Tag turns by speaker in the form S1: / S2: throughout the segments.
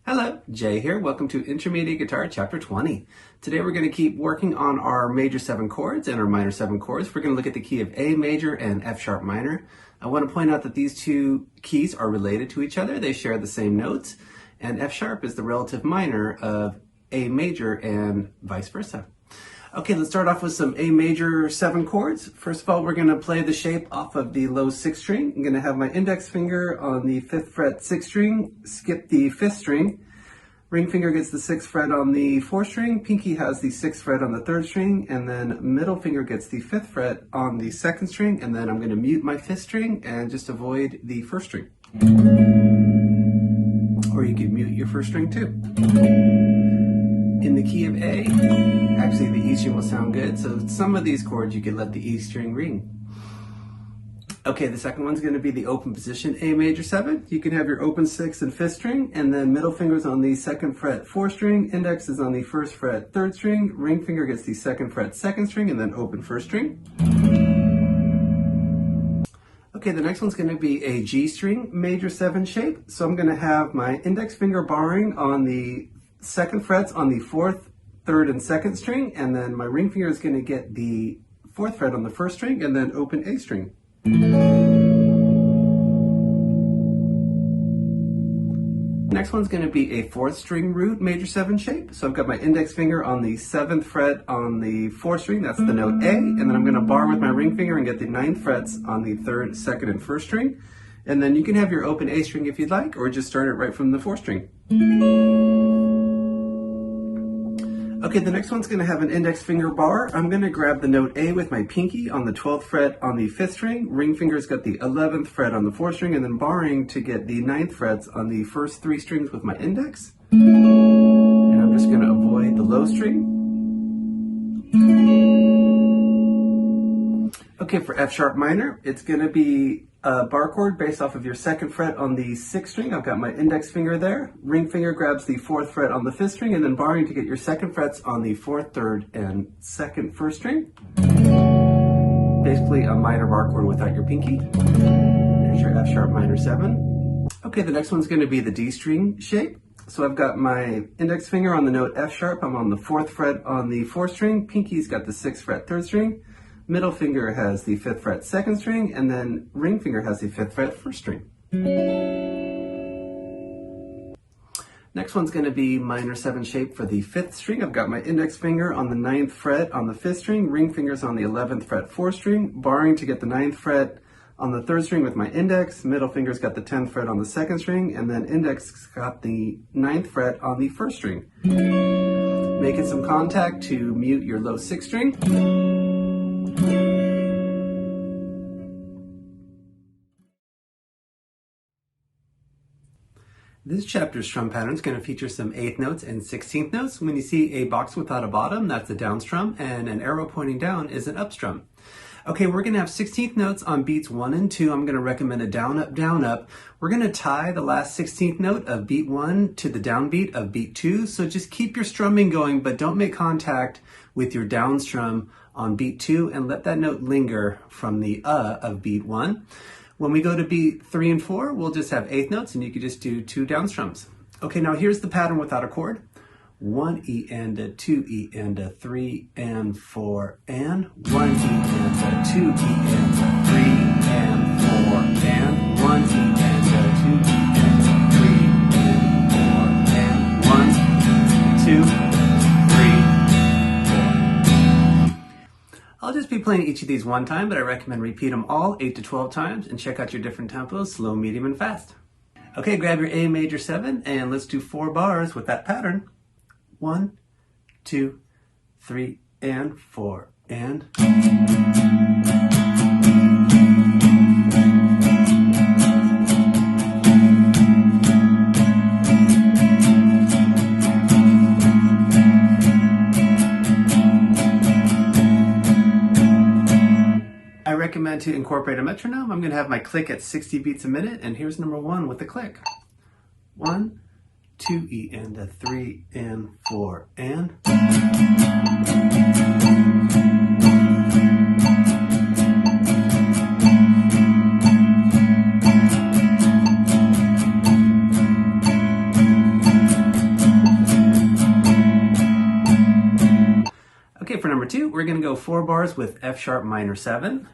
S1: Hello, Jay here. Welcome to Intermediate Guitar Chapter 20. Today we're going to keep working on our major 7 chords and our minor 7 chords. We're going to look at the key of A major and F sharp minor. I want to point out that these two keys are related to each other. They share the same notes, and F sharp is the relative minor of A major and vice versa. Okay, let's start off with some A major 7 chords. First of all, we're going to play the shape off of the low 6th string. I'm going to have my index finger on the 5th fret 6th string, skip the 5th string. Ring finger gets the 6th fret on the 4th string, pinky has the 6th fret on the 3rd string, and then middle finger gets the 5th fret on the 2nd string, and then I'm going to mute my 5th string and just avoid the 1st string. Or you could mute your 1st string too. In the key of A, actually the E string will sound good, so some of these chords you could let the E string ring. Okay, the second one's going to be the open position A major 7. You can have your open 6th and 5th string, and then middle finger's on the 2nd fret 4th string, index is on the 1st fret 3rd string, ring finger gets the 2nd fret 2nd string, and then open 1st string. Okay, the next one's going to be a G string major 7 shape. So I'm going to have my index finger barring on the 2nd frets on the 4th, 3rd, and 2nd string, and then my ring finger is going to get the 4th fret on the 1st string, and then open A string. Next one's going to be a 4th string root major 7 shape. So I've got my index finger on the 7th fret on the 4th string, that's the note A, and then I'm going to bar with my ring finger and get the 9th frets on the 3rd, 2nd, and 1st string. And then you can have your open A string if you'd like, or just start it right from the 4th string. Okay, the next one's going to have an index finger bar. I'm going to grab the note A with my pinky on the 12th fret on the 5th string. Ring finger's got the 11th fret on the 4th string, and then barring to get the 9th frets on the first 3 strings with my index. And I'm just going to avoid the low string. Okay, for F sharp minor, it's going to be a bar chord based off of your 2nd fret on the 6th string. I've got my index finger there. Ring finger grabs the 4th fret on the 5th string, and then barring to get your 2nd frets on the 4th, 3rd, and 2nd 1st string. Basically a minor bar chord without your pinky. There's your F sharp minor 7. Okay, the next one's going to be the D string shape. So I've got my index finger on the note F sharp. I'm on the 4th fret on the 4th string. Pinky's got the 6th fret 3rd string. Middle finger has the 5th fret 2nd string, and then ring finger has the 5th fret 1st string. Next one's going to be minor 7 shape for the 5th string. I've got my index finger on the 9th fret on the 5th string, ring finger's on the 11th fret 4th string, barring to get the 9th fret on the 3rd string with my index, middle finger's got the 10th fret on the 2nd string, and then index got the 9th fret on the 1st string. Making some contact to mute your low 6th string. This chapter's strum pattern is going to feature some 8th notes and 16th notes. When you see a box without a bottom, that's a down strum, and an arrow pointing down is an up strum. Okay, we're going to have 16th notes on beats 1 and 2. I'm going to recommend a down, up, down, up. We're going to tie the last 16th note of beat 1 to the downbeat of beat 2. So just keep your strumming going, but don't make contact with your down strum on beat 2, and let that note linger from the of beat 1. When we go to beat 3 and 4, we'll just have 8th notes, and you could just do 2 down strums. Okay, now here's the pattern without a chord. 1 E and a 2 E and a 3 and 4 and 1 E and a 2 E and a 3 and 4 and 1 E and a 2 E and a 3 and 4 and 1, 2, 3, 4. I'll just be playing each of these one time, but I recommend repeat them all 8 to 12 times and check out your different tempos, slow, medium, and fast. Okay, grab your A major 7 and let's do 4 bars with that pattern. 1, 2, 3, and 4, and... I recommend to incorporate a metronome. I'm going to have my click at 60 beats a minute, and here's number 1 with the click. 1, 2 E and a 3 and 4 and... for number 2, we're going to go 4 bars with F sharp minor 7.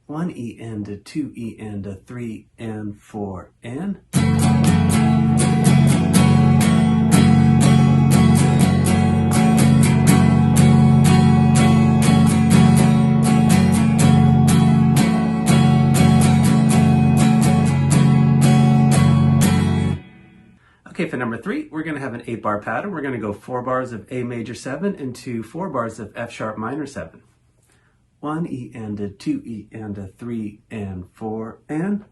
S1: 1 E and a 2 E and a 3 and 4 and. Okay, for number 3, we're going to have an 8-bar pattern. We're going to go 4 bars of A major 7 into 4 bars of F sharp minor 7. 1 E and a 2 E and a 3 and 4 and.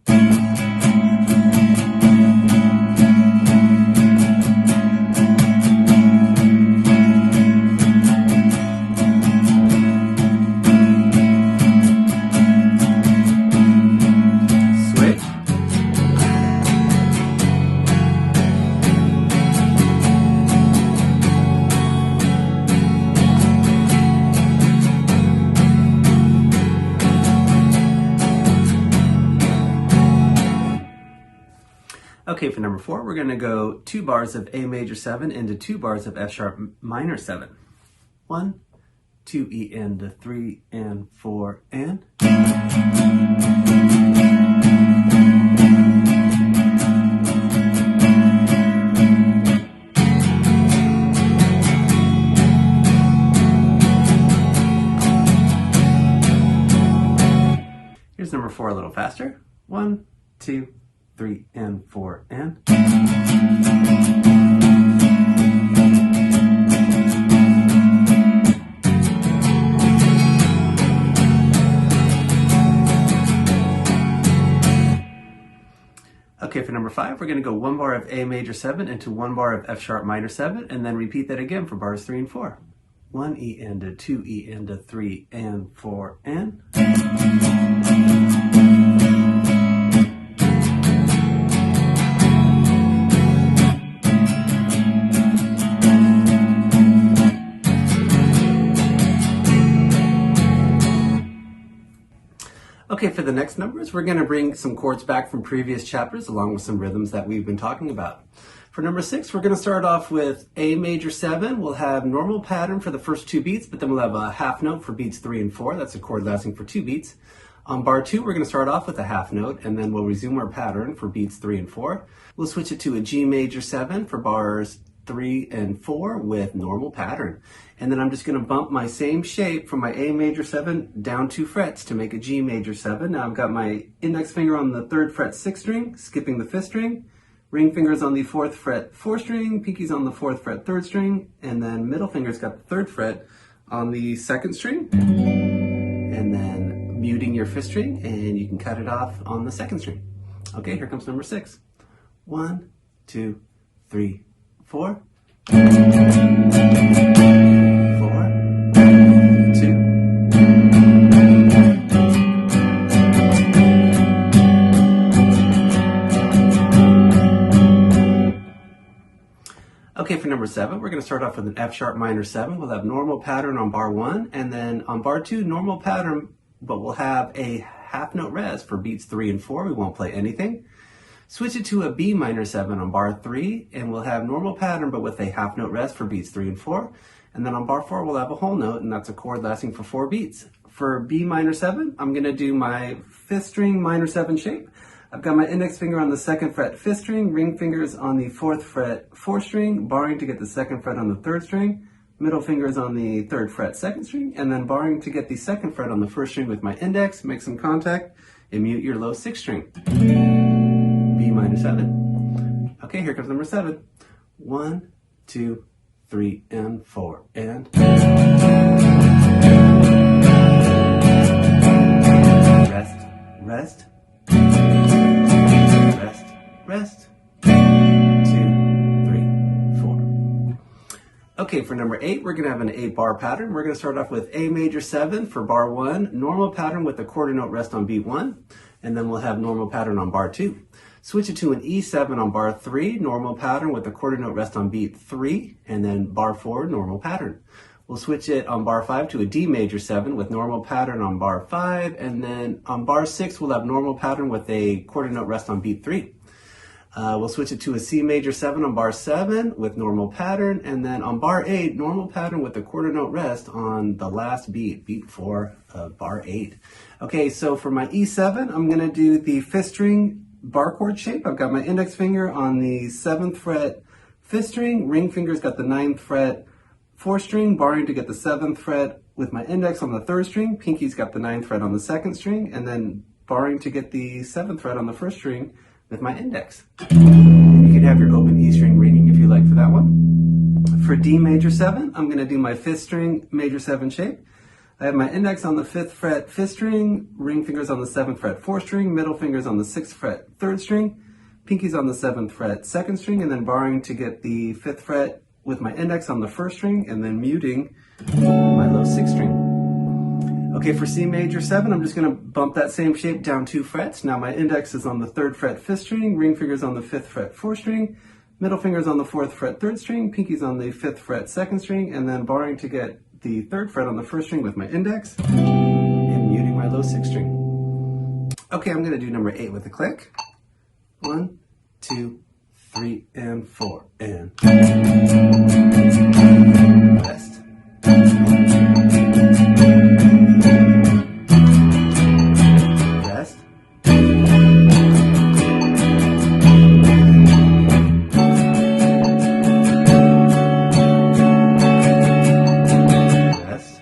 S1: Okay, for number 4, we're going to go 2 bars of A major 7 into 2 bars of F sharp minor 7. 1, 2 E and a 3 and 4 and. Here's number 4 a little faster. 1, 2, 3 and 4 and. Okay, for number 5, we're going to go 1 bar of A major 7 into 1 bar of F sharp minor 7, and then repeat that again for bars 3 and 4. 1 E and a 2 E and a 3 and 4 and. Okay, for the next numbers, we're going to bring some chords back from previous chapters along with some rhythms that we've been talking about. For number 6, we're going to start off with A major 7. We'll have normal pattern for the first 2 beats, but then we'll have a half note for beats 3 and 4. That's a chord lasting for 2 beats. On bar 2, we're going to start off with a half note, and then we'll resume our pattern for beats 3 and 4. We'll switch it to a G major 7 for bars 3 and 4 with normal pattern. And then I'm just going to bump my same shape from my A major 7 down 2 frets to make a G major 7. Now I've got my index finger on the 3rd fret 6th string, skipping the 5th string, ring fingers on the 4th fret 4th string, pinkies on the 4th fret 3rd string, and then middle finger's got the 3rd fret on the 2nd string, and then muting your 5th string, and you can cut it off on the 2nd string. Okay, here comes number 6. 1, 2, 3, 4. 4, 2. Okay, for number 7, we're going to start off with an F sharp minor 7. We'll have normal pattern on bar 1, and then on bar 2, normal pattern, but we'll have a half note rest for beats 3 and 4. We won't play anything. Switch it to a B minor 7 on bar 3, and we'll have normal pattern, but with a half note rest for beats 3 and 4. And then on bar 4, we'll have a whole note, and that's a chord lasting for 4 beats. For B minor 7, I'm going to do my 5th string minor 7 shape. I've got my index finger on the 2nd fret 5th string, ring fingers on the 4th fret 4th string, barring to get the 2nd fret on the 3rd string, middle fingers on the 3rd fret 2nd string, and then barring to get the 2nd fret on the 1st string with my index, make some contact, and mute your low 6th string. B minor 7. Okay, here comes number 7. 1, 2, 3, and 4, and. Rest, rest. Rest, rest. 2, 3, 4. Okay, for number 8, we're going to have an 8-bar pattern. We're going to start off with A major 7 for bar 1, normal pattern with a quarter note rest on beat 1, and then we'll have normal pattern on bar 2. Switch it to an E7 on bar 3, normal pattern with a quarter note rest on beat 3, and then bar 4, normal pattern. We'll switch it on bar 5 to a D major 7 with normal pattern on bar 5, and then on bar 6 we'll have normal pattern with a quarter note rest on beat 3. We'll switch it to a C major 7 on bar 7 with normal pattern, and then on bar 8, normal pattern with the quarter note rest on the last beat, beat 4 of bar 8. Okay, so for my E7, I'm going to do the 5th string bar chord shape. I've got my index finger on the 7th fret 5th string, ring finger's got the 9th fret 4th string, barring to get the 7th fret with my index on the 3rd string, pinky's got the 9th fret on the 2nd string, and then barring to get the 7th fret on the 1st string with my index. And you can have your open E string ringing if you like for that one. For D major 7, I'm going to do my 5th string major 7 shape. I have my index on the 5th fret 5th string, ring fingers on the 7th fret 4th string, middle fingers on the 6th fret 3rd string, pinky's on the 7th fret 2nd string, and then barring to get the 5th fret with my index on the 1st string, and then muting my low 6th string. Okay, for C major 7, I'm just going to bump that same shape down 2 frets. Now my index is on the 3rd fret 5th string, ring finger's on the 5th fret 4th string, middle finger's on the 4th fret 3rd string, pinky's on the 5th fret 2nd string, and then barring to get the 3rd fret on the 1st string with my index, and muting my low 6th string. Okay, I'm going to do number 8 with a click. 1, 2, 3, and 4, and rest. Rest. Rest. Rest.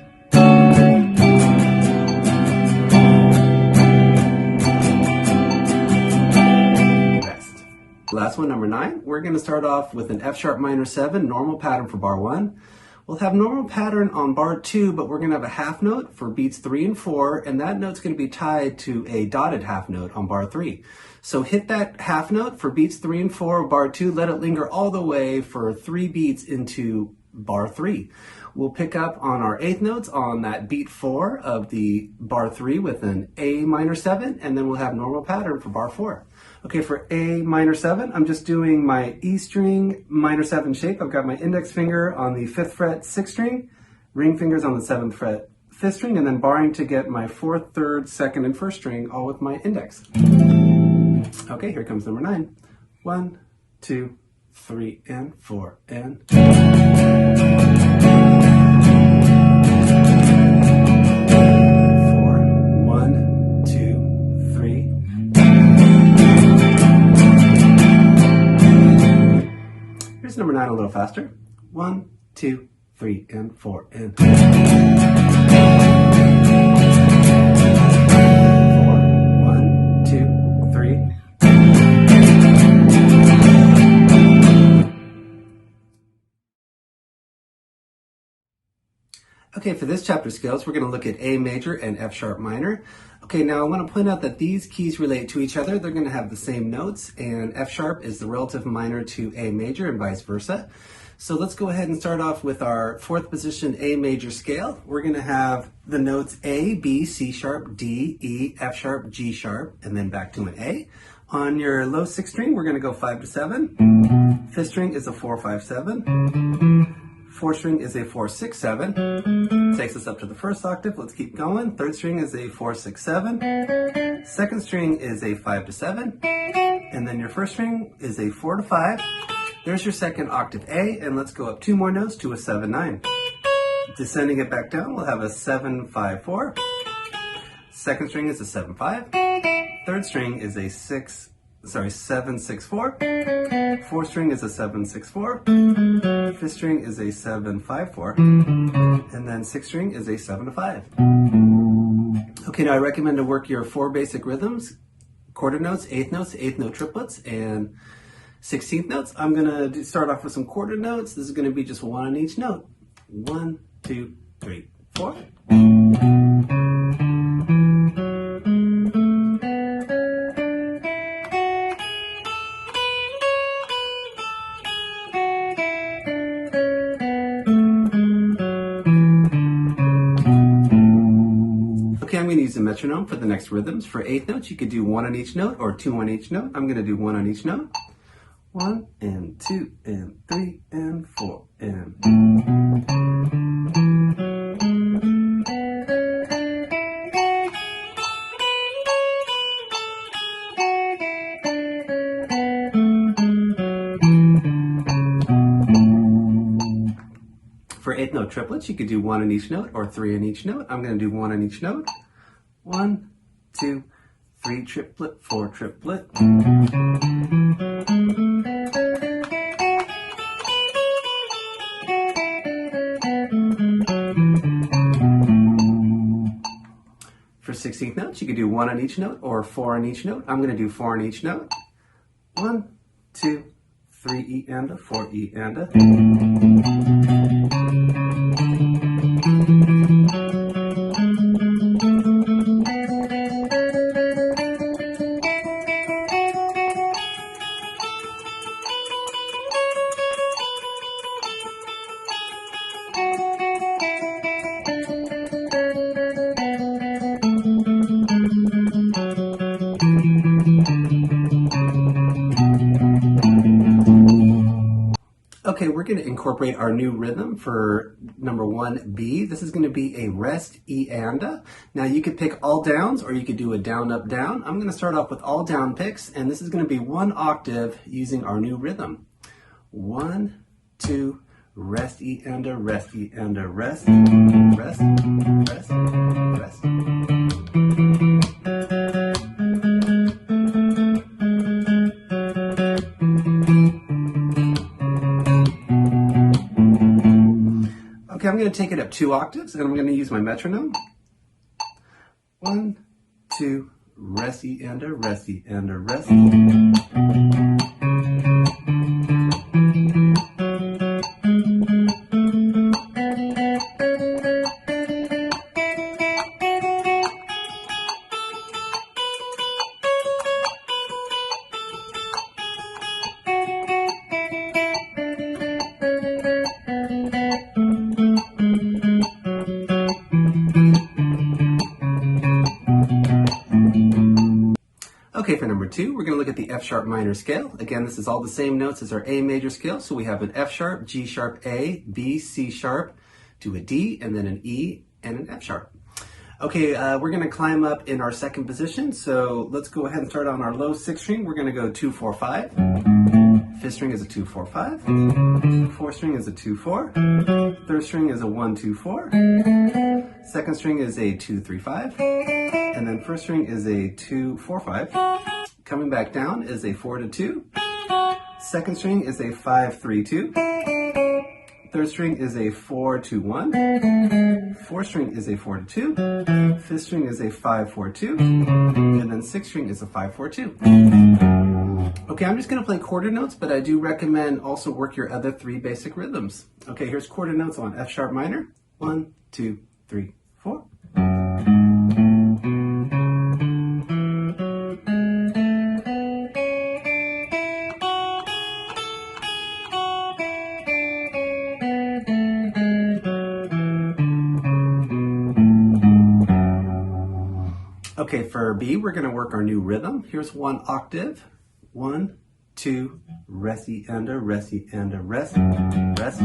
S1: Last one, number 9. We're going to start off with an F sharp minor 7, normal pattern for bar 1. We'll have normal pattern on bar 2, but we're going to have a half note for beats 3 and 4, and that note's going to be tied to a dotted half note on bar 3. So hit that half note for beats 3 and 4 of bar 2, let it linger all the way for 3 beats into bar 3. We'll pick up on our 8th notes on that beat 4 of the bar 3 with an A minor 7, and then we'll have normal pattern for bar 4. Okay, for A minor 7, I'm just doing my E string minor 7 shape. I've got my index finger on the 5th fret 6th string, ring fingers on the 7th fret 5th string, and then barring to get my 4th, 3rd, 2nd, and 1st string, all with my index. Okay, here comes number 9. 1, 2, 3, and 4, and... 1, 2, 3. Here's number 9 a little faster. 1, 2, 3, and 4, and 4, 1, 2, 3. Okay, for this chapter scales, we're going to look at A major and F sharp minor. Okay, now I want to point out that these keys relate to each other. They're going to have the same notes, and F sharp is the relative minor to A major and vice versa. So let's go ahead and start off with our 4th position A major scale. We're going to have the notes A, B, C sharp, D, E, F sharp, G sharp, and then back to an A. On your low 6th string, we're going to go 5 to 7. 5th string is a 4, 5, 7. 4th string is a 4, 6, 7. Takes us up to the 1st octave. Let's keep going. 3rd string is a 4, 6, 7. 2nd string is a 5 to 7. And then your 1st string is a 4 to 5. There's your 2nd octave A, and let's go up 2 more notes to a 7, 9. Descending it back down, we'll have a 7, 5, 4. 2nd string is a 7, 5. 3rd string is a 7, 6, 4. 4th string is a 7, 6, 4. 5th string is a 7, 5, 4. And then 6th string is a 7 to 5. Okay, now I recommend to work your 4 basic rhythms, quarter notes, 8th note triplets, and 16th notes. I'm going to start off with some quarter notes. This is going to be just 1 on each note. 1, 2, 3, 4. Okay, I'm going to use a metronome for the next rhythms. For 8th notes, you could do 1 on each note or 2 on each note. I'm going to do 1 on each note. 1 and 2 and 3 and 4 and... eighth note triplets, you could do 1 on each note or 3 on each note. I'm going to do 1 on each note. 1, 2, 3 triplet, 4 triplet. For 16th notes, you could do 1 on each note or 4 on each note. I'm going to do 4 on each note. 1, 2, 3 E and a, 4 E and a. Okay, we're going to incorporate our new rhythm for number 1, B. This is going to be a rest E and a. Now you could pick all downs or you could do a down, up, down. I'm going to start off with all down picks, and this is going to be 1 octave using our new rhythm. 1, 2, rest E and a, rest E and a, rest, rest, rest, rest. Okay, I'm going to take it up 2 octaves, and I'm going to use my metronome. 1, 2, rest E and a, rest E and a, rest. Okay, for number 2, we're going to look at the F sharp minor scale. Again, this is all the same notes as our A major scale. So we have an F sharp, G sharp, A, B, C sharp, to a D, and then an E and an F sharp. Okay, we're going to climb up in our second position. So let's go ahead and start on our low 6th string. We're going to go 2, 4, 5. 5th string is a 2, 4, 5. 4th string is a 2, 4. 3rd string is a 1, 2, 4. 2nd string is a 2, 3, 5. And then 1st string is a 2, 4, 5. Coming back down is a 4 to 2. 2nd string is a 5, 3, 2. 3rd string is a 4, 2, 1. 4th string is a 4 to 2. 5th string is a 5, 4, 2. And then 6th string is a 5, 4, 2. Okay, I'm just going to play quarter notes, but I do recommend also work your other 3 basic rhythms. Okay, here's quarter notes on F sharp minor. 1, 2, 3, 4. Okay, for B, we're going to work our new rhythm. Here's 1 octave. 1, 2, rest E and a, rest E and a, rest, rest.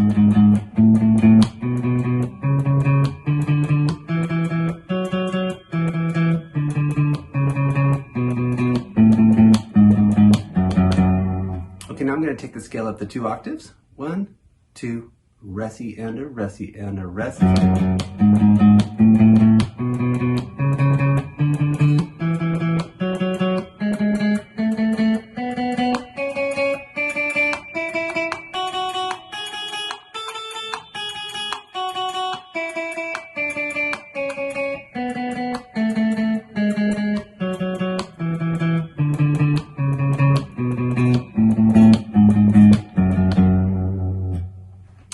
S1: Okay, now I'm going to take the scale up to 2 octaves. 1, 2, rest E and a, rest E and a, rest.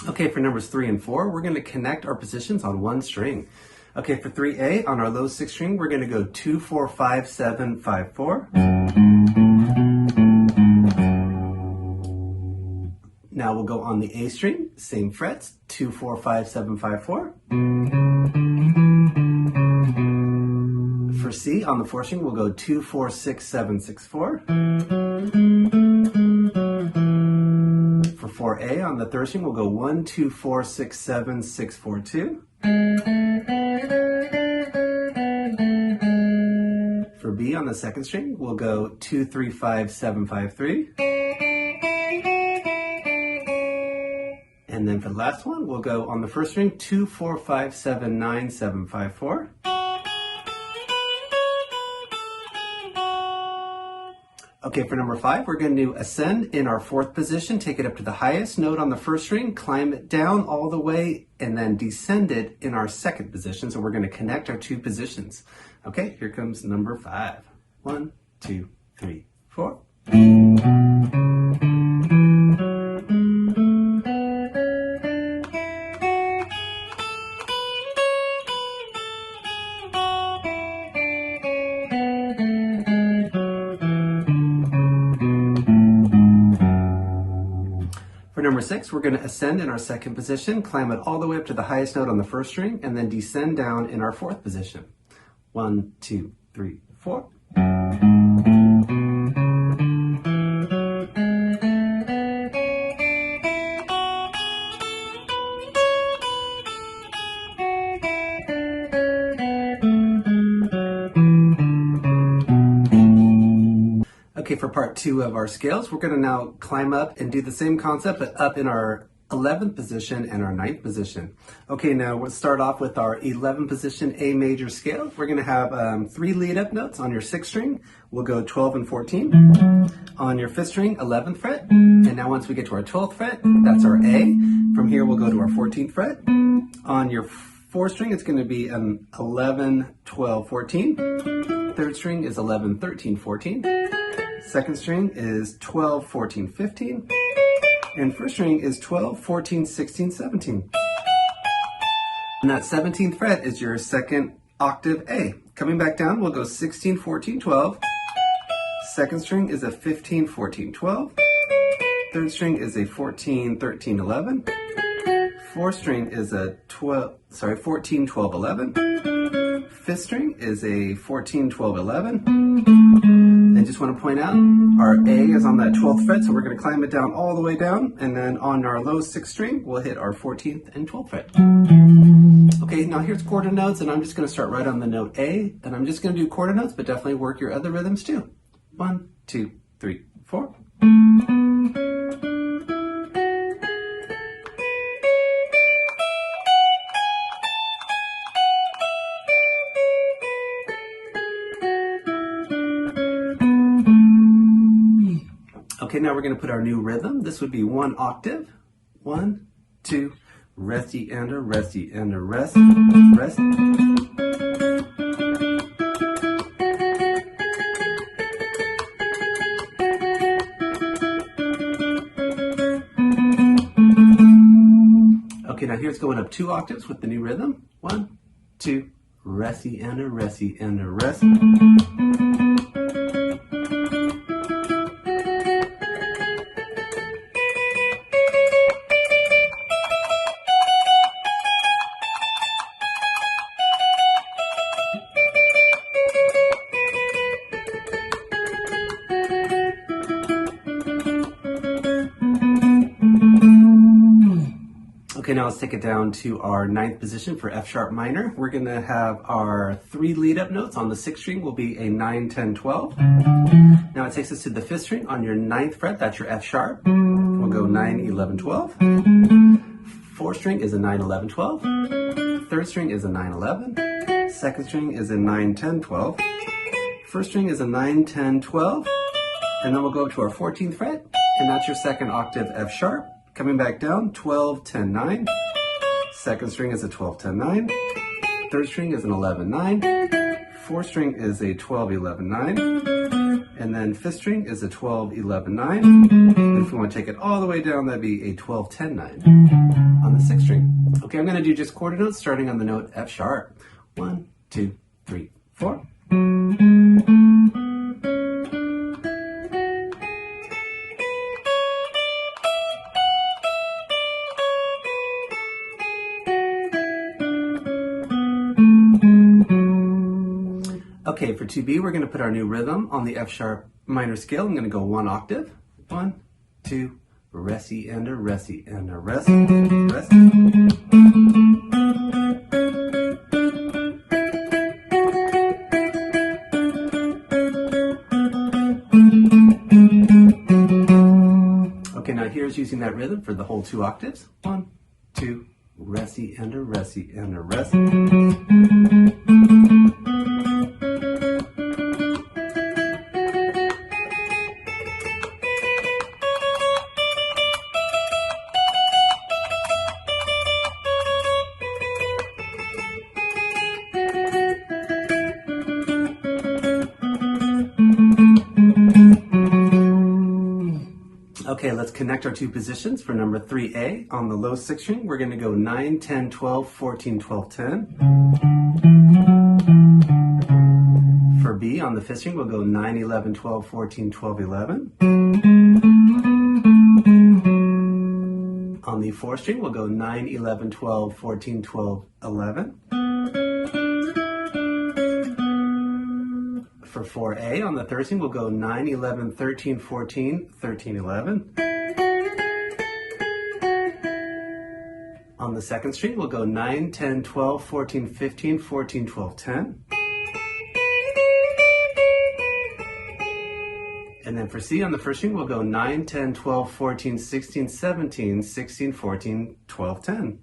S1: Okay, for numbers 3 and 4, we're going to connect our positions on 1 string. Okay, for 3A, on our low 6th string, we're going to go 2, 4, 5, 7, 5, 4. Now we'll go on the A string, same frets, 2, 4, 5, 7, 5, 4. For C, on the 4th string, we'll go 2, 4, 6, 7, 6, 4. For 4A, on the 3rd string, we'll go 1, 2, 4, 6, 7, 6, 4, 2. For B, on the 2nd string, we'll go 2, 3, 5, 7, 5, 3. And then for the last one, we'll go on the first string, 2, 4, 5, 7, 9, 7, 5, 4. Okay, for number 5, we're going to ascend in our 4th position, take it up to the highest note on the first string, climb it down all the way, and then descend it in our 2nd position. So we're going to connect our 2 positions. Okay, here comes number 5. 1, 2, 3, 4. For number 6, we're going to ascend in our 2nd position, climb it all the way up to the highest note on the first string, and then descend down in our 4th position. 1, 2, 3, 4. Okay, for part 2 of our scales, we're going to now climb up and do the same concept, but up in our 11th position and our 9th position. Okay, now we'll start off with our 11th position A major scale. We're going to have 3 lead up notes on your 6th string. We'll go 12 and 14. On your 5th string, 11th fret. And now once we get to our 12th fret, that's our A. From here, we'll go to our 14th fret. On your 4th string, it's going to be an 11, 12, 14. 3rd string is 11, 13, 14. 2nd string is 12, 14, 15. And 1st string is 12, 14, 16, 17. And that 17th fret is your 2nd octave A. Coming back down, we'll go 16, 14, 12. 2nd string is a 15, 14, 12. 3rd string is a 14, 13, 11. 4th string is a 14, 12, 11. 5th string is a 14, 12, 11. I just want to point out our A is on that 12th fret, so we're going to climb it down all the way down, and then on our low 6th string, we'll hit our 14th and 12th fret. Okay, now here's quarter notes, and I'm just going to start right on the note A, and I'm just going to do quarter notes, but definitely work your other rhythms too. 1, 2, 3, 4. Okay, now we're going to put our new rhythm. This would be 1 octave. 1, 2, resty and a resty and a rest, rest. Okay, now here's going up 2 octaves with the new rhythm. 1, 2, resty and a resty and a rest. Okay, now let's take it down to our 9th position for F sharp minor. We're going to have our 3 lead up notes. On the 6th string will be a 9, 10, 12. Now it takes us to the 5th string on your 9th fret. That's your F sharp. We'll go 9, 11, 12. 4th string is a 9, 11, 12. 3rd string is a 9, 11. 2nd string is a 9, 10, 12. 1st string is a 9, 10, 12. And then we'll go up to our 14th fret, and that's your 2nd octave F sharp. Coming back down, 12, 10, 9. 2nd string is a 12, 10, 9. 3rd string is an 11, 9. 4th string is a 12, 11, 9. And then 5th string is a 12, 11, 9. And if we want to take it all the way down, that'd be a 12, 10, 9 on the 6th string. Okay, I'm going to do just quarter notes starting on the note F sharp. 1, 2, 3, 4. Okay, for 2B, we're going to put our new rhythm on the F sharp minor scale. I'm going to go 1 octave. 1, 2, resty and a resty and a rest, rest. Okay, now here's using using that rhythm for the whole 2 octaves. 1, 2, resi and a resi and a resi. Okay, let's connect our 2 positions. For number 3A, on the low 6th string, we're going to go 9, 10, 12, 14, 12, 10. For B, on the 5th string, we'll go 9, 11, 12, 14, 12, 11. On the 4th string, we'll go 9, 11, 12, 14, 12, 11. For 4A, on the 3rd string, we'll go 9, 11, 13, 14, 13, 11. On the 2nd string, we'll go 9, 10, 12, 14, 15, 14, 12, 10. And then for C, on the 1st string, we'll go 9, 10, 12, 14, 16, 17, 16, 14, 12, 10.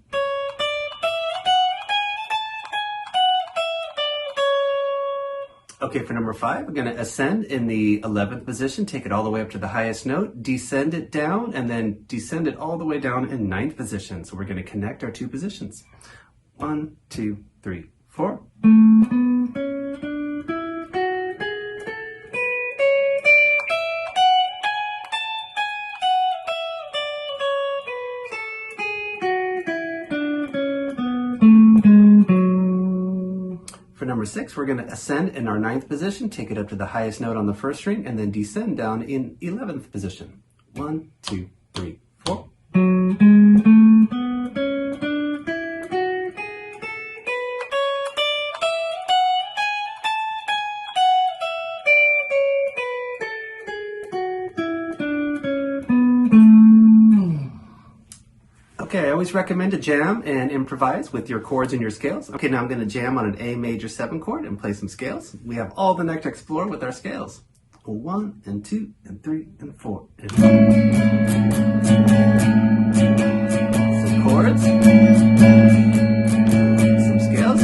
S1: Okay, for number 5, we're going to ascend in the 11th position, take it all the way up to the highest note, descend it down, and then descend it all the way down in 9th position. So we're going to connect our 2 positions. 1, 2, 3, 4. For number 6, we're going to ascend in our 9th position, take it up to the highest note on the 1st string, and then descend down in 11th position. 1, 2, 3, 4. Okay, I always recommend to jam and improvise with your chords and your scales. Okay, now I'm going to jam on an A major 7 chord and play some scales. We have all the neck to explore with our scales. 1 and 2 and 3 and 4 and 5. Some chords, some scales.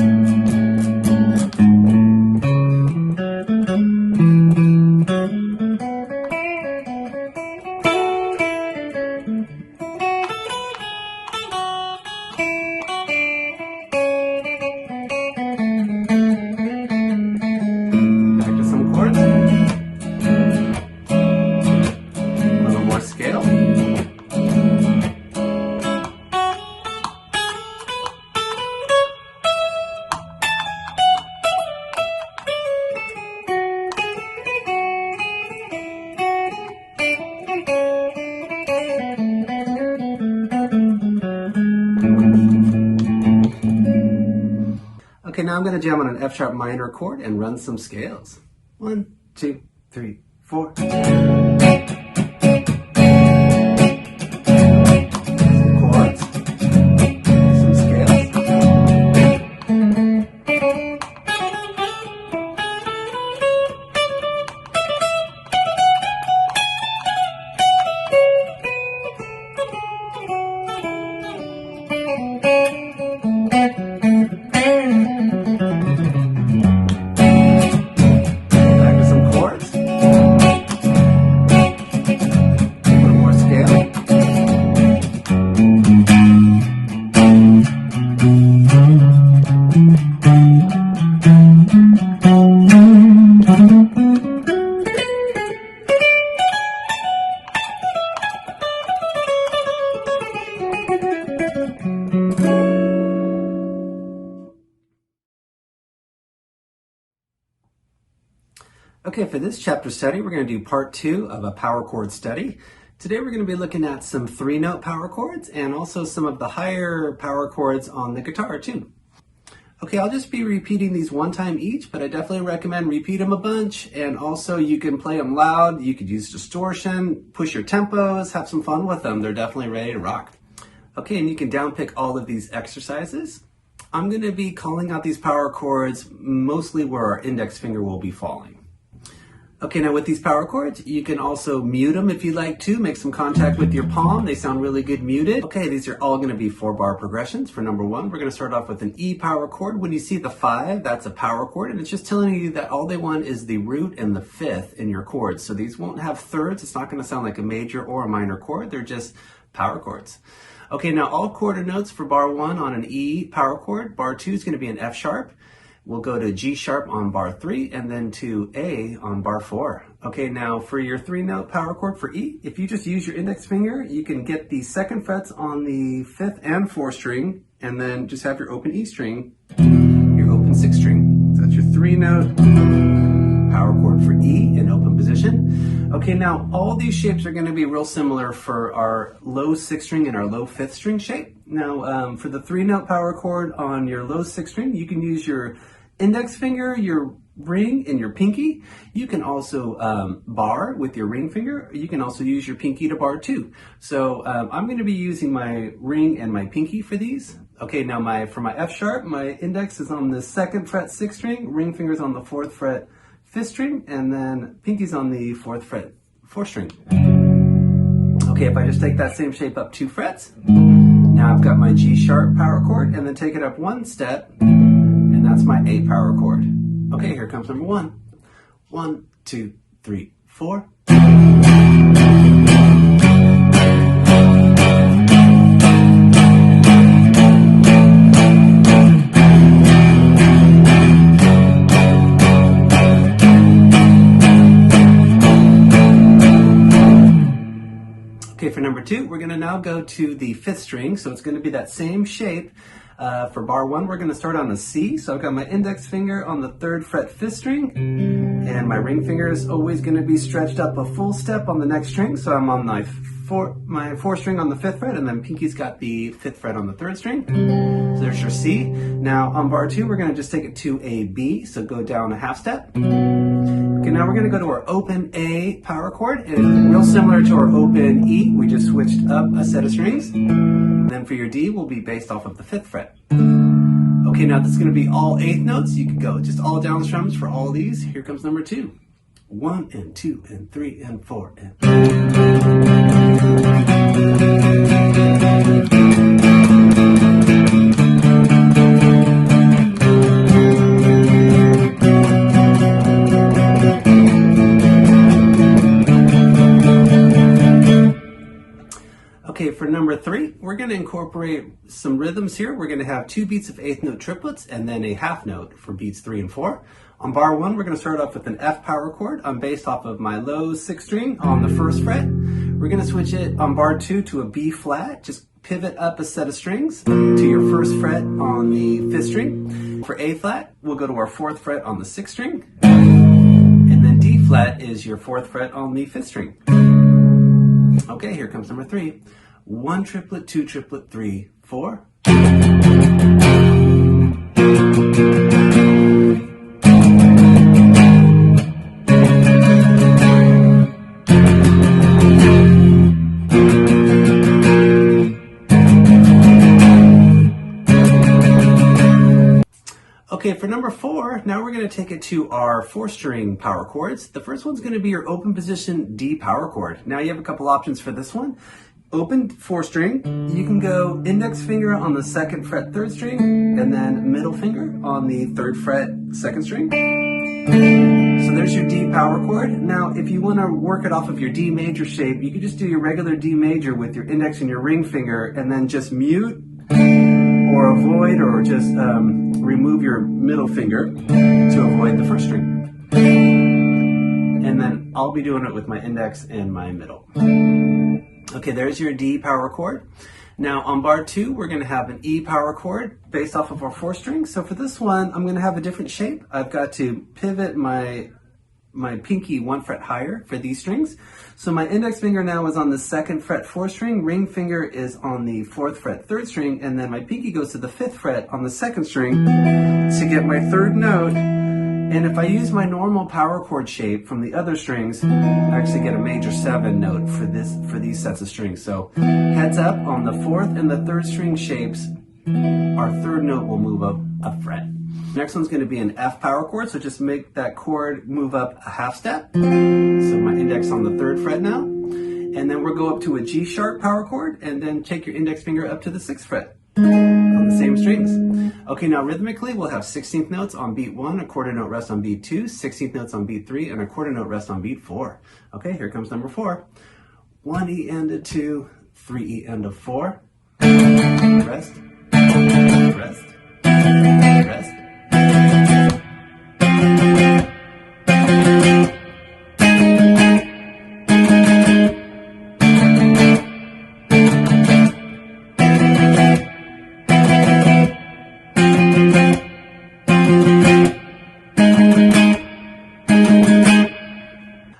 S1: Okay, now I'm going to jam on an F sharp minor chord and run some scales. 1, 2, 3, 4. Chords. Some scales. Okay, for this chapter study, we're going to do part 2 of a power chord study. Today we're going to be looking at some 3-note power chords and also some of the higher power chords on the guitar too. Okay, I'll just be repeating these one time each, but I definitely recommend repeat them a bunch, and also you can play them loud, you could use distortion, push your tempos, have some fun with them. They're definitely ready to rock. Okay, and you can downpick all of these exercises. I'm going to be calling out these power chords mostly where our index finger will be falling. Okay, now with these power chords, you can also mute them if you like to, make some contact with your palm. They sound really good muted. Okay, these are all gonna be 4-bar progressions. For number 1, we're gonna start off with an E power chord. When you see the 5, that's a power chord, and it's just telling you that all they want is the root and the 5th in your chords. So these won't have thirds. It's not gonna sound like a major or a minor chord. They're just power chords. Okay, now all quarter notes for bar 1 on an E power chord. Bar 2 is gonna be an F sharp. We'll go to G sharp on bar 3 and then to A on bar 4. Okay, now for your 3-note power chord for E, if you just use your index finger, you can get the 2nd frets on the 5th and 4th string, and then just have your open E string, your open 6th string. So that's your 3-note power chord for E in open position. Okay, now all these shapes are going to be real similar for our low 6th string and our low 5th string shape. Now, for the 3-note power chord on your low 6th string, you can use your index finger, your ring, and your pinky. You can also bar with your ring finger. You can also use your pinky to bar too. So I'm going to be using my ring and my pinky for these. Okay, now for my F sharp, my index is on the 2nd fret 6th string, ring finger's on the 4th fret 5th string, and then pinky's on the 4th fret 4th string. Okay, if I just take that same shape up 2 frets, now I've got my G sharp power chord, and then take it up 1 step, and that's my A power chord. Okay, here comes number 1. 1, 2, 3, 4. Okay, for number 2, we're going to now go to the 5th string, so it's going to be that same shape. For bar 1, we're going to start on a C, so I've got my index finger on the 3rd fret 5th string, and my ring finger is always going to be stretched up a full step on the next string, so I'm on my 4th string on the 5th fret, and then pinky's got the 5th fret on the 3rd string. So there's your C. Now on bar 2, we're going to just take it to a B, so go down a half step. Okay, now we're going to go to our open A power chord, and real similar to our open E, we just switched up a set of strings. Then for your D, will be based off of the 5th fret. Okay, now this is going to be all 8th notes. You could go just all down strums for all these. Here comes number 2. 1 and 2 and 3 and 4 and... Okay, for number 3, we're going to incorporate some rhythms here. We're going to have 2 beats of 8th note triplets and then a half note for beats 3 and 4. On bar 1, we're going to start off with an F power chord. I'm based off of my low 6th string on the 1st fret. We're going to switch it on bar 2 to a B flat. Just pivot up a set of strings to your 1st fret on the 5th string. For A flat, we'll go to our 4th fret on the 6th string. And then D flat is your 4th fret on the 5th string. Okay, here comes number 3. 1 triplet, 2 triplet, 3, 4. Okay, for number 4, now we're going to take it to our 4-string power chords. The first one's going to be your open position D power chord. Now you have a couple options for this one. Open 4-string, you can go index finger on the 2nd fret 3rd string, and then middle finger on the 3rd fret 2nd string. So there's your D power chord. Now if you want to work it off of your D major shape, you can just do your regular D major with your index and your ring finger, and then just mute or avoid or just remove your middle finger to avoid the 1st string. And then I'll be doing it with my index and my middle. Okay, there's your D power chord. Now on bar 2, we're going to have an E power chord based off of our 4th string. So for this one, I'm going to have a different shape. I've got to pivot my pinky 1 fret higher for these strings. So my index finger now is on the 2nd fret 4th string, ring finger is on the 4th fret 3rd string, and then my pinky goes to the 5th fret on the 2nd string to get my 3rd note. And if I use my normal power chord shape from the other strings, I actually get a major 7 note for these sets of strings. So heads up, on the 4th and the 3rd string shapes, our 3rd note will move up a fret. Next one's going to be an F power chord, so just make that chord move up a half step. So my index on the 3rd fret now. And then we'll go up to a G sharp power chord, and then take your index finger up to the 6th fret on the same strings. Okay, now rhythmically we'll have 16th notes on beat 1, a quarter note rest on beat 2, 16th notes on beat 3, and a quarter note rest on beat 4. Okay, here comes number 4. 1 E and a 2, 3 E and a 4. Rest, rest, rest.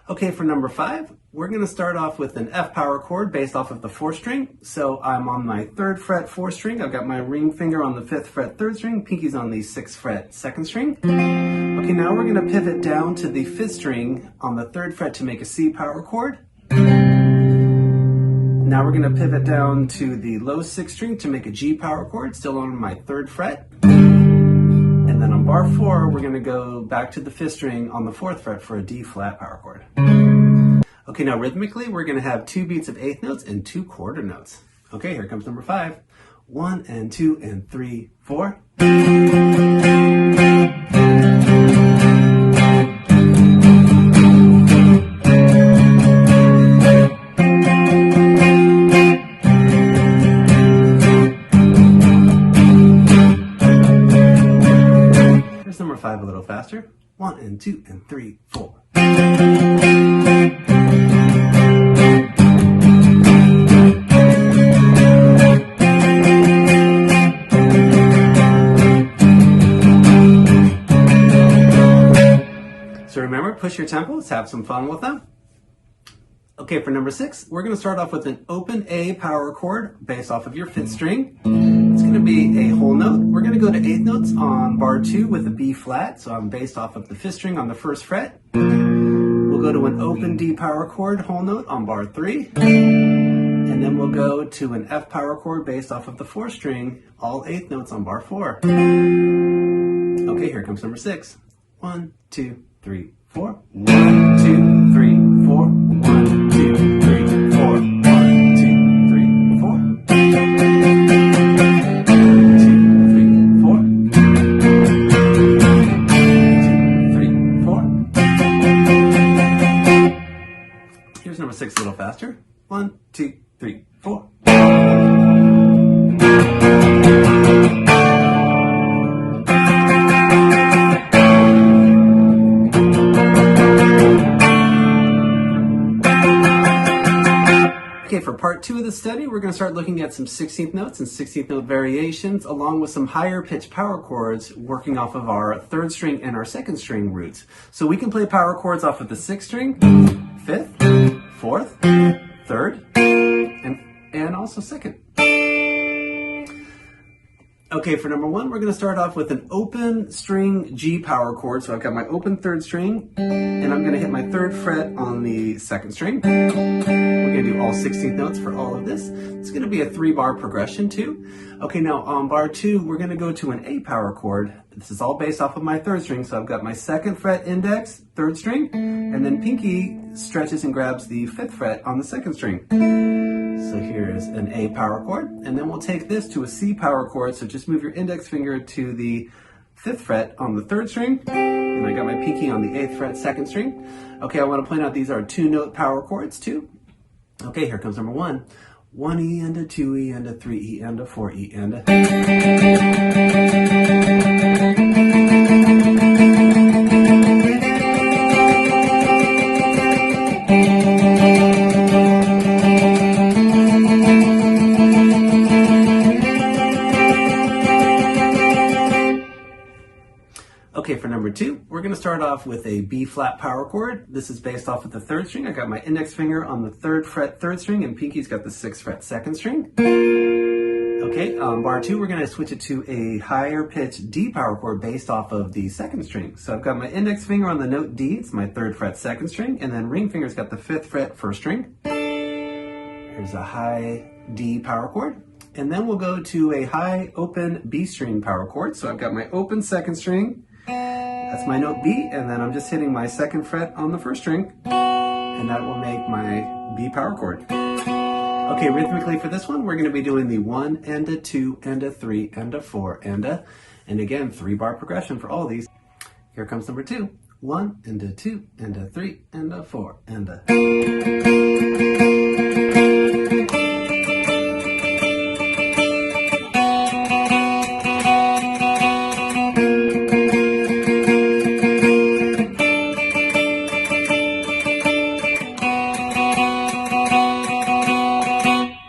S1: Okay, for number 5, we're going to start off with an F power chord based off of the 4th string. So I'm on my 3rd fret 4th string. I've got my ring finger on the 5th fret 3rd string. Pinky's on the 6th fret 2nd string. Okay, now we're going to pivot down to the 5th string on the 3rd fret to make a C power chord. Now we're going to pivot down to the low 6th string to make a G power chord, still on my 3rd fret. And then on bar 4, we're going to go back to the 5th string on the 4th fret for a D flat power chord. Okay, now rhythmically, we're going to have 2 beats of 8th notes and 2 quarter notes. Okay, here comes number 5. 1 and 2 and 3, 4. Here's number 5 a little faster. 1 and 2 and 3, 4. So remember, push your tempo, let's have some fun with them. Okay, for number 6, we're going to start off with an open A power chord based off of your 5th string. It's going to be a whole note. We're going to go to 8th notes on bar 2 with a B flat, so I'm based off of the 5th string on the 1st fret. We'll go to an open D power chord whole note on bar 3. And then we'll go to an F power chord based off of the 4th string, all 8th notes on bar 4. Okay, here comes number 6. 1, 2, 3, 4. 1, 2, 3, 4. 1, 2, 3, 4. 1, 2, 3, 4. 2, 3, 4. Here's number 6 a little faster. 1, 2, 3, 4. Okay, for part 2 of the study, we're going to start looking at some 16th notes and 16th note variations, along with some higher pitch power chords working off of our 3rd string and our 2nd string roots. So we can play power chords off of the 6th string, 5th, 4th, 3rd, and also 2nd. Okay, for number 1, we're going to start off with an open string G power chord. So I've got my open 3rd string, and I'm going to hit my 3rd fret on the 2nd string. We're going to do all 16th notes for all of this. It's going to be a 3-bar progression too. Okay, now on bar 2, we're going to go to an A power chord. This is all based off of my 3rd string. So I've got my 2nd fret index, 3rd string, and then pinky stretches and grabs the 5th fret on the 2nd string. So here's an A power chord, and then we'll take this to a C power chord. So just move your index finger to the 5th fret on the 3rd string, and I got my pinky on the 8th fret 2nd string. Okay, I want to point out these are 2-note power chords too. Okay, here comes number 1. 1 E and a 2 E and a 3 E and a 4 E and a... Okay, for number 2, we're going to start off with a B flat power chord. This is based off of the 3rd string. I got my index finger on the 3rd fret 3rd string, and pinky's got the 6th fret 2nd string. Okay, bar 2, we're going to switch it to a higher pitch D power chord based off of the 2nd string. So I've got my index finger on the note D, it's my 3rd fret 2nd string, and then ring finger's got the 5th fret 1st string. Here's a high D power chord. And then we'll go to a high open B string power chord. So I've got my open second string, that's my note B, and then I'm just hitting my second fret on the first string, and that will make my B power chord. Okay, rhythmically for this one, we're going to be doing the 1 and a 2 and a 3 and a 4 and again, 3-bar progression for all these. Here comes number 2. 1 and a 2 and a 3 and a 4 and a.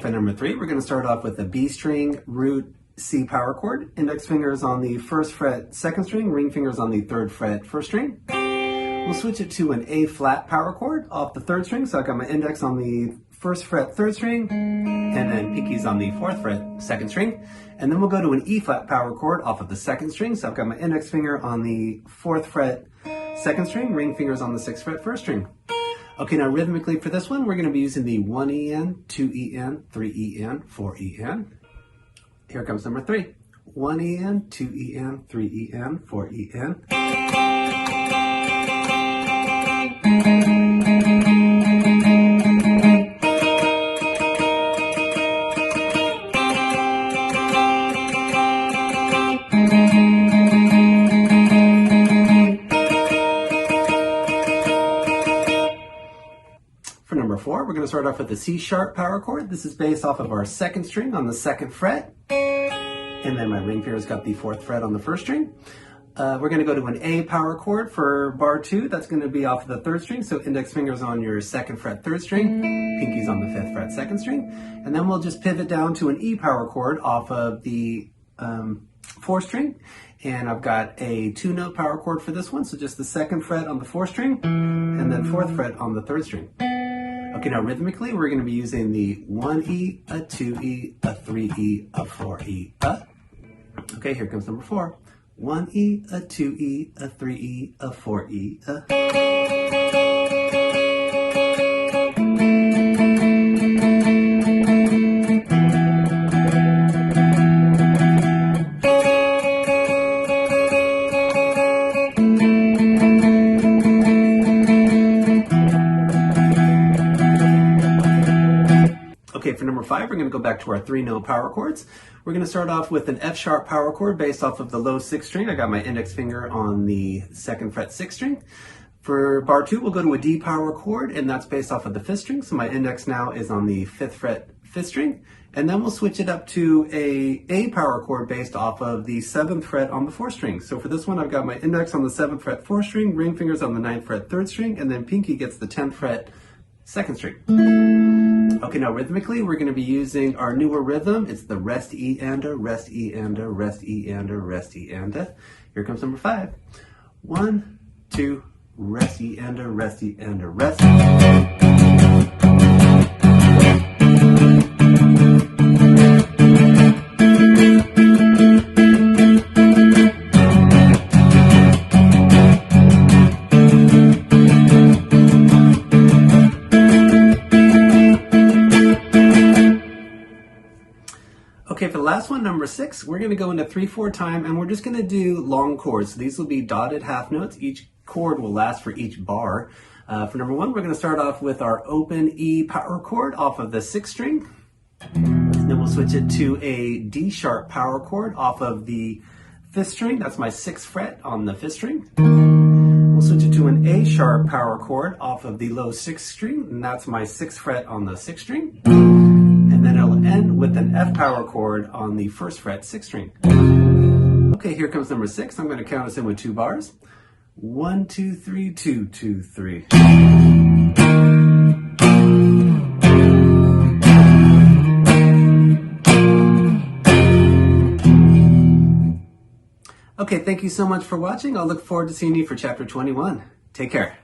S1: For number 3, we're going to start off with a B string root C power chord. Index fingers on the first fret second string, ring fingers on the third fret first string. We'll switch it to an A flat power chord off the third string. So I've got my index on the first fret third string, and then pinkies on the fourth fret second string. And then we'll go to an E flat power chord off of the second string. So I've got my index finger on the fourth fret second string, ring fingers on the sixth fret first string. Okay, now rhythmically for this one, we're going to be using the 1 EN, 2 EN, 3 EN, 4 EN. Here comes number 3. 1 EN, 2 EN, 3 EN, 4 EN. For number 4, we're going to start off with the C sharp power chord. This is based off of our second string on the second fret. And then my ring finger's got the fourth fret on the first string. We're going to go to an A power chord for bar 2. That's going to be off of the third string. So index fingers on your second fret third string, pinkies on the fifth fret second string. And then we'll just pivot down to an E power chord off of the fourth string. And I've got a 2-note power chord for this one. So just the second fret on the fourth string, and then fourth fret on the third string. Okay, now rhythmically, we're going to be using the 1E, a 2E, a 3E, a 4E, a. Okay, here comes number 4. 1E, a 2E, a 3E, a 4E, a. Okay, for number 5, we're going to go back to our 3-note power chords. We're going to start off with an F sharp power chord based off of the low 6th string. I got my index finger on the second fret 6th string. For bar 2, we'll go to a D power chord, and that's based off of the 5th string. So my index now is on the 5th fret 5th string. And then we'll switch it up to a power chord based off of the 7th fret on the 4th string. So for this one, I've got my index on the 7th fret 4th string, ring fingers on the 9th fret 3rd string, and then pinky gets the 10th fret 2nd string. Okay, now rhythmically, we're going to be using our newer rhythm. It's the rest E and a, rest E and a, rest E and a, rest E and a. Here comes number 5. 1, 2, rest E and a, rest E and a, rest. Okay, for the last one, number 6, we're going to go into 3/4 time, and we're just going to do long chords. So these will be dotted half notes. Each chord will last for each bar. For number 1, we're going to start off with our open E power chord off of the 6th string. Then we'll switch it to a D sharp power chord off of the 5th string. That's my 6th fret on the 5th string. We'll switch it to an A sharp power chord off of the low 6th string, and that's my 6th fret on the 6th string. And then I'll end with an F power chord on the 1st fret 6th string. Okay, here comes number 6. I'm going to count us in with 2 bars. 1, 2, 3, 2, 2, 3. Okay, thank you so much for watching. I'll look forward to seeing you for chapter 21. Take care.